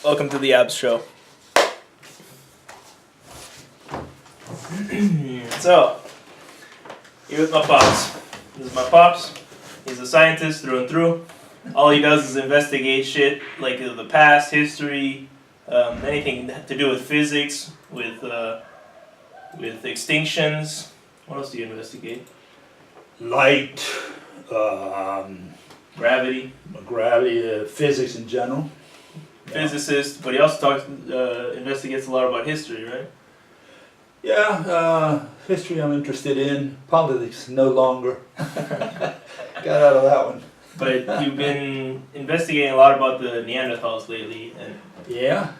Welcome to the Abs Show. So, here with my pops. This is my pops. He's a scientist through and through. All he does is investigate shit like the past, history, anything to do with physics, with extinctions. What else do you investigate? Light, Gravity. gravity, physics in general. Physicist, but he also investigates a lot about history, right? Yeah, history I'm interested in. Politics no longer. Got out of that one. But you've been investigating a lot about the Neanderthals lately, and Yeah.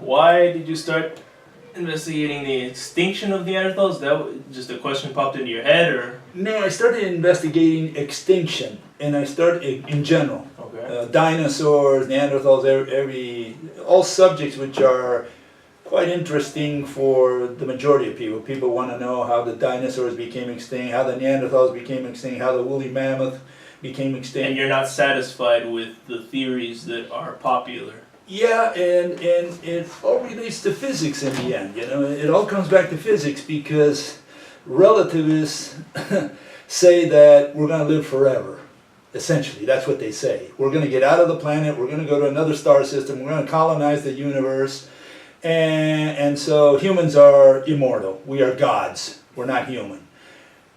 why did you start investigating the extinction of Neanderthals? That just a question popped into your head, or? No, I started investigating extinction, and I started in general. Okay. Dinosaurs, Neanderthals, all subjects which are quite interesting for the majority of people. People want to know how the dinosaurs became extinct, how the Neanderthals became extinct, how the woolly mammoth became extinct. And you're not satisfied with the theories that are popular. Yeah, and it all relates to physics in the end. You know, it all comes back to physics because relativists say that we're going to live forever. Essentially, that's what they say. We're going to get out of the planet. We're going to go to another star system. We're going to colonize the universe. And so humans are immortal. We are gods. We're not human.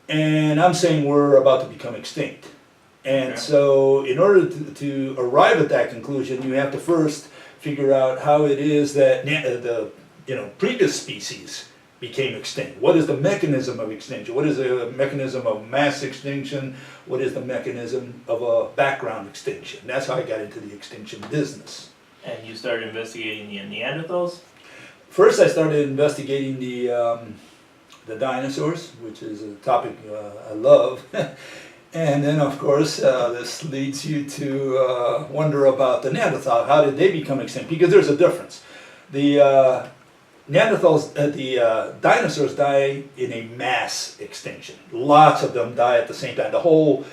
And I'm saying we're about to become extinct. And Okay. so in order to arrive at that conclusion, you have to first figure out how it is that the previous species became extinct. What is the mechanism of extinction? What is the mechanism of mass extinction? What is the mechanism of a background extinction? That's how I got into the extinction business. And you started investigating the Neanderthals? First, I started investigating the dinosaurs, which is a topic I love. And then, of course, this leads you to wonder about the Neanderthal. How did they become extinct? Because there's a difference. The Neanderthals, the dinosaurs die in a mass extinction. Lots of them die at the same time. The whole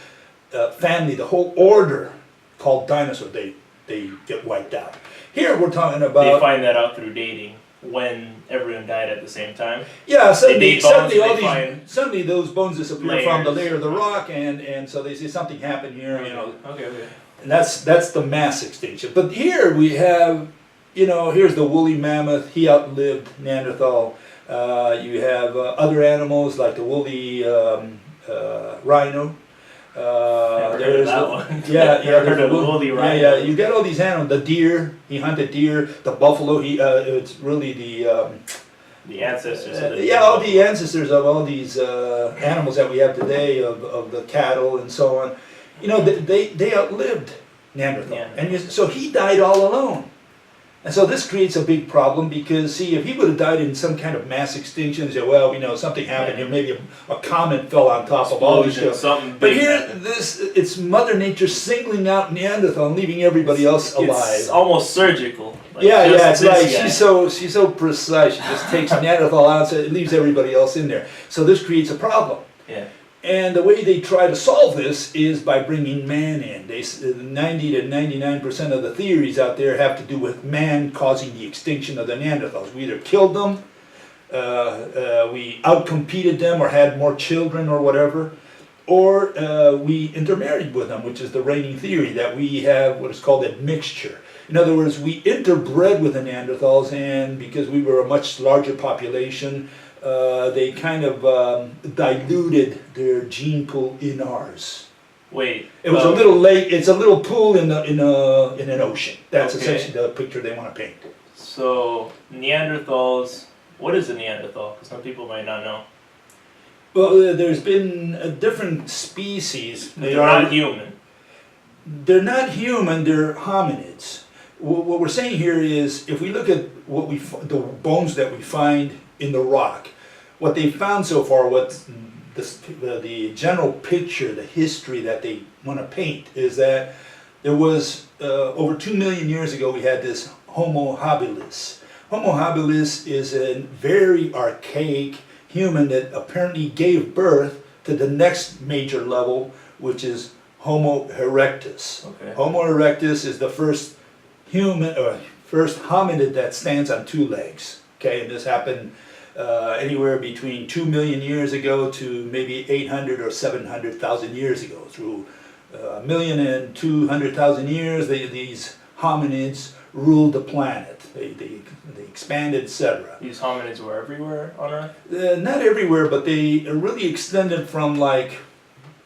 family, the whole order called dinosaur, they get wiped out. Here we're talking about... They find that out through dating, when everyone died at the same time. Yeah, They suddenly those bones disappear layers. from the layer of the rock, and so they say something happened here, you know. Okay. And that's the mass extinction. But here we have, here's the woolly mammoth. He outlived Neanderthal. You have other animals like the woolly rhino. Never heard of that one. Yeah, Never heard of the woolly rhino. Yeah, you got all these animals. The deer, he hunted deer. The buffalo, it's really The ancestors. Of all the ancestors of all these animals that we have today, of the cattle and so on. They outlived Neanderthal, and so he died all alone. And so this creates a big problem because, see, if he would have died in some kind of mass extinction, say, well, something happened here, maybe a comet fell on top of all these stuff. But here, it's Mother Nature singling out Neanderthal and leaving everybody else alive. It's almost surgical. It's like she's so precise. She just takes Neanderthal out and leaves everybody else in there. So this creates a problem. Yeah. And the way they try to solve this is by bringing man in. 90 to 99% of the theories out there have to do with man causing the extinction of the Neanderthals. We either killed them, we outcompeted them or had more children or whatever, or we intermarried with them, which is the reigning theory, that we have what is called admixture. In other words, we interbred with the Neanderthals, and because we were a much larger population, they kind of diluted their gene pool in ours. Wait. It was a little lake. It's a little pool in an ocean. That's Okay. essentially the picture they want to paint. So Neanderthals. What is a Neanderthal? Because some people might not know. Well, there's been different species. They're not human. They're not human. They're hominids. What we're saying here is, if we look at the bones that we find in the rock, what they found so far, the general picture, the history that they want to paint, is that there was over 2 million years ago we had this Homo habilis. Homo habilis is a very archaic human that apparently gave birth to the next major level, which is Homo erectus. Okay. Homo erectus is the first human, or first hominid that stands on two legs. Okay, and this happened anywhere between 2 million years ago to maybe 800 or 700,000 years ago. Through 1,200,000 years, these hominids ruled the planet. They expanded, etc. These hominids were everywhere on Earth? Not everywhere, but they really extended from like,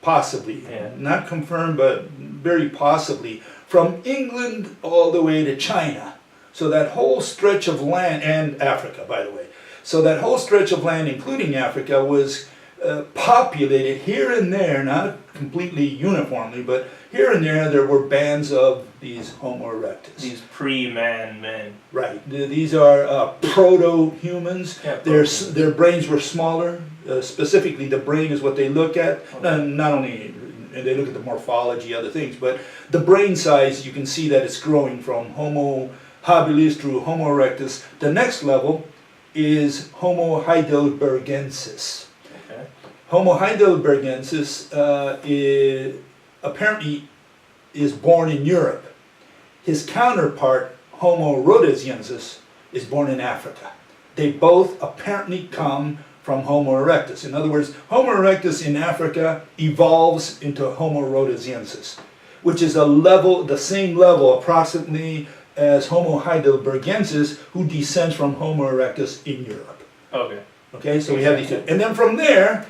possibly, not confirmed, but very possibly, from England all the way to China. So that whole stretch of land, and Africa, by the way. So that whole stretch of land, including Africa, was populated here and there, not completely uniformly, but here and there were bands of these Homo erectus. These pre-man men. Right. These are proto-humans. Yeah, Their brains were smaller. Specifically, the brain is what they look at. Okay. Not only they look at the morphology, other things, but the brain size, you can see that it's growing from Homo habilis through Homo erectus. The next level is Homo heidelbergensis. Okay. Homo heidelbergensis apparently is born in Europe. His counterpart, Homo rhodesiensis, is born in Africa. They both apparently come from Homo erectus. In other words, Homo erectus in Africa evolves into Homo rhodesiensis, which is the same level approximately as Homo heidelbergensis, who descends from Homo erectus in Europe. Okay. Okay, so we have these two. And then from there,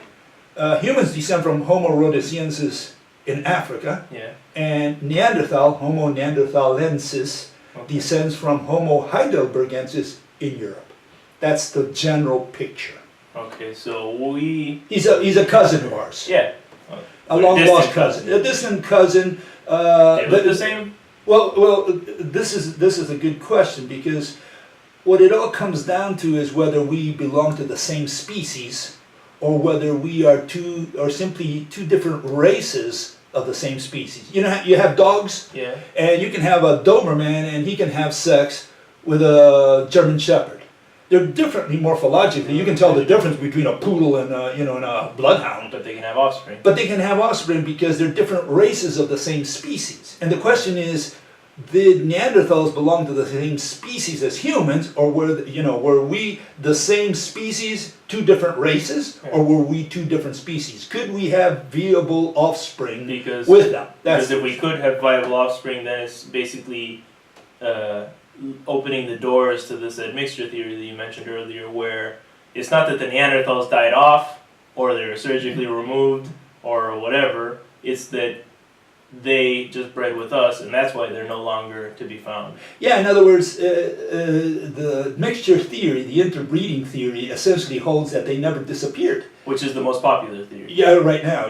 humans descend from Homo rhodesiensis in Africa, and Neanderthal, Homo neanderthalensis, descends from Homo heidelbergensis in Europe. That's the general picture. Okay, so He's a cousin of ours. Yeah. A long lost cousin. A distant cousin. They look the same? Well, this is a good question, because what it all comes down to is whether we belong to the same species, or whether we are simply two different races of the same species. You know, you have dogs, and you can have a Doberman, and he can have sex with a German Shepherd. They're differently morphologically. You can tell the difference between a poodle and a bloodhound. But they can have offspring. But they can have offspring because they're different races of the same species. And the question is, did Neanderthals belong to the same species as humans, or were we the same species, two different races, or were we two different species? Could we have viable offspring with them? Because if we could have viable offspring, then it's basically opening the doors to this admixture theory that you mentioned earlier, where it's not that the Neanderthals died off, or they were surgically removed, or whatever. It's that they just bred with us, and that's why they're no longer to be found. Yeah, in other words, the mixture theory, the interbreeding theory, essentially holds that they never disappeared. Which is the most popular theory. Yeah, right now,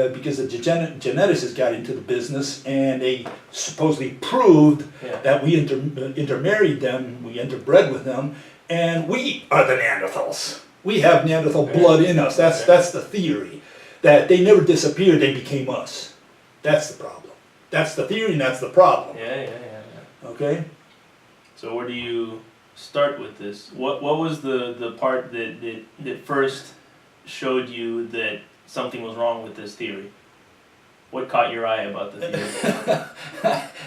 because the geneticists got into the business, and they supposedly proved that we intermarried them, we interbred with them, and we are the Neanderthals. We have Neanderthal blood in us. That's the theory, that they never disappeared, they became us. That's the problem. That's the theory, and that's the problem. Yeah. Okay? So where do you start with this? What was the part that first showed you that something was wrong with this theory? What caught your eye about the theory?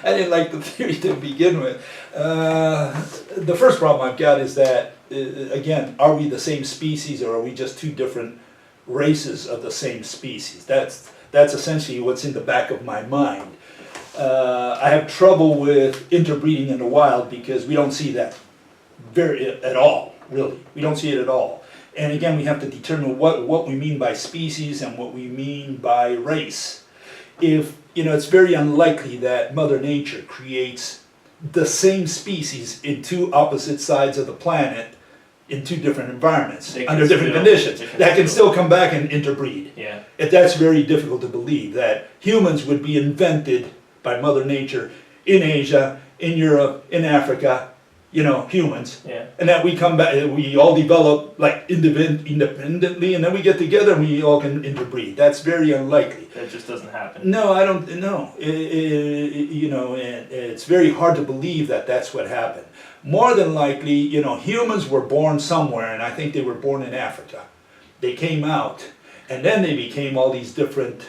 I didn't like the theory to begin with. The first problem I've got is that, again, are we the same species, or are we just two different races of the same species? That's essentially what's in the back of my mind. I have trouble with interbreeding in the wild because we don't see that at all, really. We don't see it at all. And again, we have to determine what we mean by species and what we mean by race. It's very unlikely that Mother Nature creates the same species in two opposite sides of the planet in two different environments, under different conditions, that can still come back and interbreed. Yeah. That's very difficult to believe, that humans would be invented by Mother Nature in Asia, in Europe, in Africa, humans, and that we come back, we all develop like independently, and then we get together and we all can interbreed. That's very unlikely. That just doesn't happen. No, I don't. No, it's very hard to believe that that's what happened. More than likely, humans were born somewhere, and I think they were born in Africa. They came out, and then they became all these different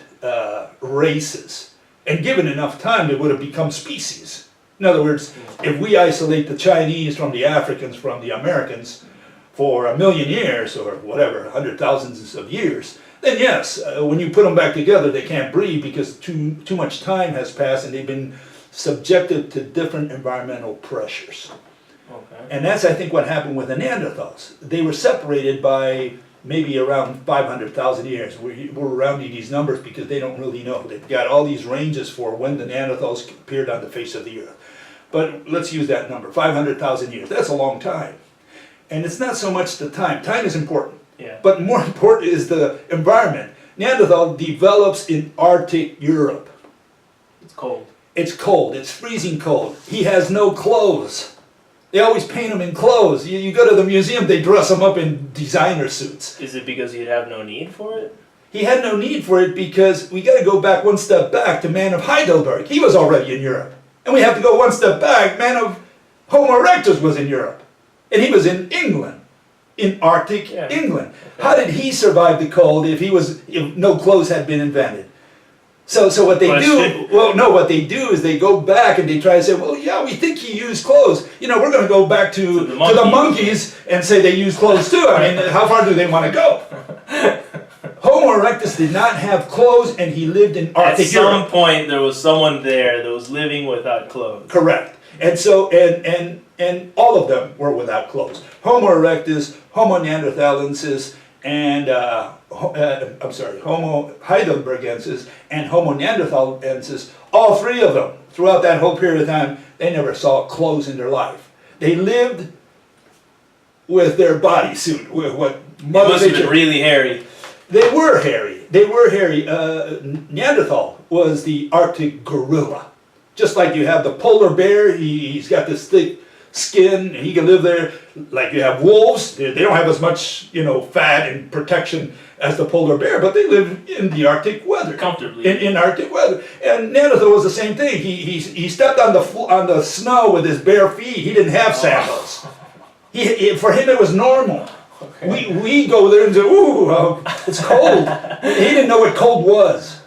races. And given enough time, they would have become species. In other words, if we isolate the Chinese from the Africans from the Americans for 1,000,000 years or whatever, 100,000s of years, then yes, when you put them back together, they can't breed because too much time has passed and they've been subjected to different environmental pressures. Okay. And that's, I think, what happened with the Neanderthals. They were separated by maybe around 500,000 years. We're rounding these numbers because they don't really know. They've got all these ranges for when the Neanderthals appeared on the face of the earth. But let's use that number, 500,000 years. That's a long time. And it's not so much the time. Time is important. Yeah. But more important is the environment. Neanderthal develops in Arctic Europe. It's cold. It's cold. It's freezing cold. He has no clothes. They always paint him in clothes. You go to the museum, they dress him up in designer suits. Is it because he'd have no need for it? He had no need for it because we got to go back one step back to man of Heidelberg. He was already in Europe. And we have to go one step back. Man of Homo erectus was in Europe. And he was in England. In Arctic England. Okay. How did he survive the cold if no clothes had been invented? So what they do, what they do is they go back and they try to say, well, yeah, we think he used clothes. You know, we're going to go back to the monkeys and say they used clothes too. I mean, how far do they want to go? Homo erectus did not have clothes and he lived in Arctic Europe. At some point, there was someone there that was living without clothes. Correct. And so, and all of them were without clothes. Homo erectus, Homo neanderthalensis, and Homo heidelbergensis and Homo neanderthalensis, all three of them, throughout that whole period of time, they never saw clothes in their life. They lived with their bodysuit, with what Mother must have Nature. been really hairy. They were hairy. They were hairy. Neanderthal was the Arctic gorilla. Just like you have the polar bear, he's got this thick skin, and he can live there. Like you have wolves, they don't have as much, fat and protection as the polar bear, but they live in the Arctic weather. Comfortably. In Arctic weather. And Neanderthal was the same thing. He stepped on the snow with his bare feet. He didn't have sandals. For him it was normal. Okay. We go there and say, ooh, it's cold. He didn't know what cold was.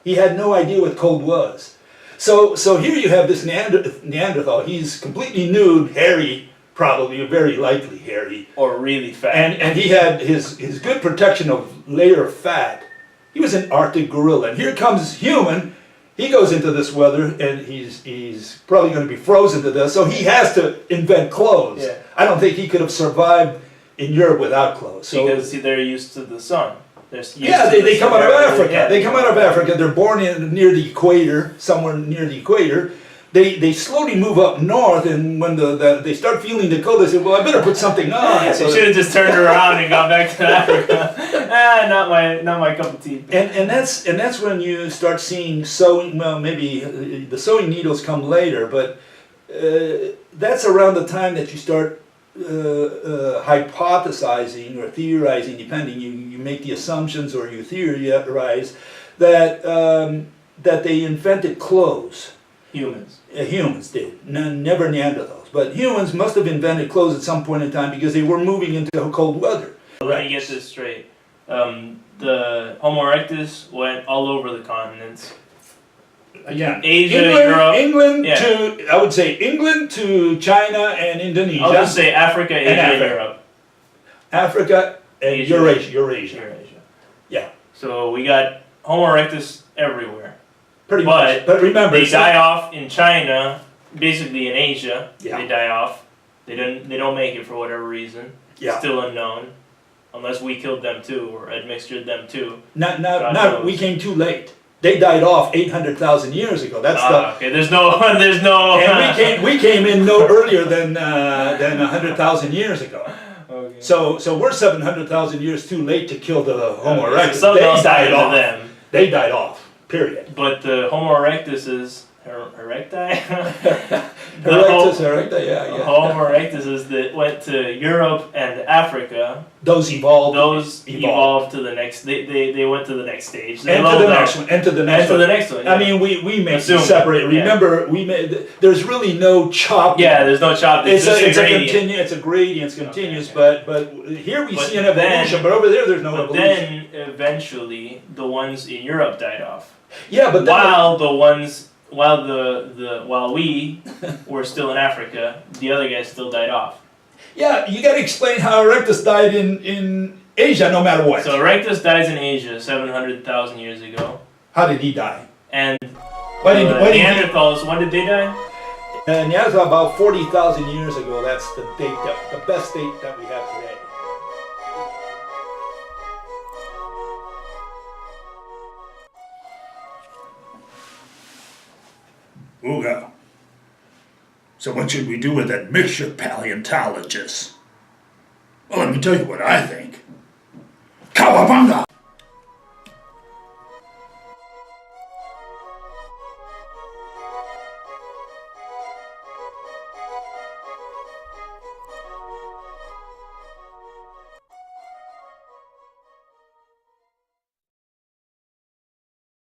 He had no idea what cold was. So here you have this Neanderthal. He's completely nude, hairy, probably, very likely hairy. Or really fat. And he had his good protection of layer of fat. He was an Arctic gorilla. And here comes human. He goes into this weather and he's probably going to be frozen to death. So he has to invent clothes. Yeah. I don't think he could have survived in Europe without clothes. So, because they're used to the sun. They come out of Africa. Yeah. They come out of Africa. They're born near the equator, somewhere near the equator. They slowly move up north, and when they start feeling the cold, they say, well, I better put something on. So they should have just turned around and gone back to Africa. Not my cup of tea. And that's when you start seeing sewing. Well, maybe the sewing needles come later, but that's around the time that you start hypothesizing or theorizing, depending. You make the assumptions or you theorize that they invented clothes. Humans. Humans did, never Neanderthals. But humans must have invented clothes at some point in time because they were moving into cold weather. Let me get this straight. The Homo erectus went all over the continents. Again, Asia, Europe. England to, I would say England to China and Indonesia. I'll just say Africa, Asia, Africa. Europe. Africa and Asia. Eurasia. Yeah. So we got Homo erectus everywhere. Pretty much. But remember, they die off in China, basically in Asia. Yeah. They die off. They don't make it for whatever reason. Yeah. Still unknown. Unless we killed them too, or admixtured them too. Not we came too late. They died off 800,000 years ago. That's okay. There's no. And we came in no earlier than 100,000 years ago. Okay. So we're 700,000 years too late to kill the Homo erectus. So something else happened to them. They died off. Period. But the Homo erectus is erecti. Erectus erecta, yeah. Homo erectus is that went to Europe and Africa. Those evolved. Those evolved to the next. They went to the next stage. And to the next one. And to the next one. Yeah. I mean, we make them separate. Remember, there's really no chop. Yeah, there's no chop. It's a gradient. It's a gradient. It's continuous. Okay. But here we see an evolution. But over there, there's no evolution. Then eventually, the ones in Europe died off. Yeah, but while the ones while we were still in Africa, the other guys still died off. Yeah, you gotta explain how Erectus died in Asia no matter what. So Erectus dies in Asia 700,000 years ago. How did he die? And Neanderthals, when did they die? Neanderthal about 40,000 years ago. That's the date, the best date that we have today. Ooga. So what should we do with admixture, paleontologists? Well, let me tell you what I think. Cowabunga!